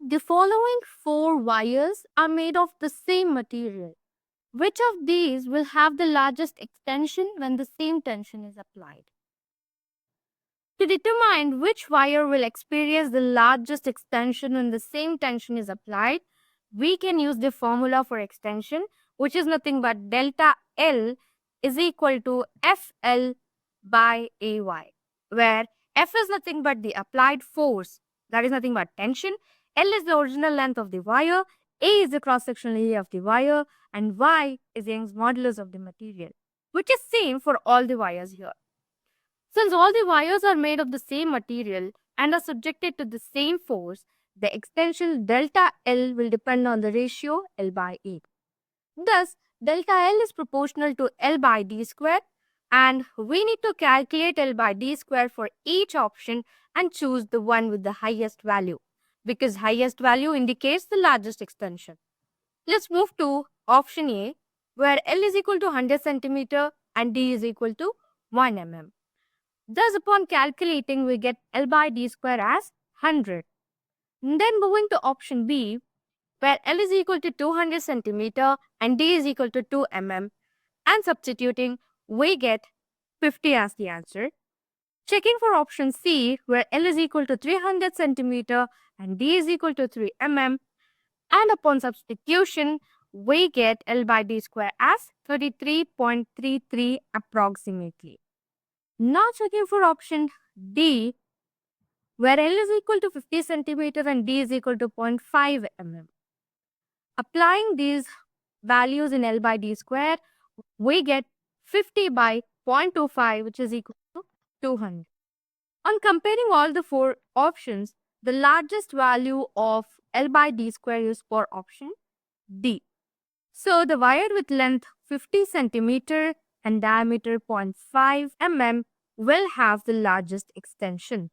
The following four wires are made of the same material. Which of these will have the largest extension when the same tension is applied? To determine which wire will experience the largest extension when the same tension is applied, we can use the formula for extension, which is nothing but delta L is equal to FL by AY, where F is nothing but the applied force, that is nothing but tension, L is the original length of the wire, A is the cross-sectional area of the wire, and Y is Young's modulus of the material, which is same for all the wires here. Since all the wires are made of the same material and are subjected to the same force, the extension delta L will depend on the ratio L by A. Thus, delta L is proportional to L by D square, and we need to calculate L by D square for each option and choose the one with the highest value, because highest value indicates the largest extension. Let's move to option A, where L is equal to 100 centimeter and D is equal to 1 mm. Thus, upon calculating, we get L by D square as 100. Then moving to option B, where L is equal to 200 centimeter and D is equal to 2 mm, and substituting, we get 50 as the answer. Checking for option C, where L is equal to 300 centimeter and D is equal to 3 mm, and upon substitution, we get L by D square as 33.33 approximately. Now checking for option D, where L is equal to 50 centimeter and D is equal to 0.5 mm. Applying these values in L by D square, we get 50 by 0.25, which is equal to 200. On comparing all the four options, the largest value of L by D square is for option D. So the wire with length 50 centimeter and diameter 0.5 mm will have the largest extension.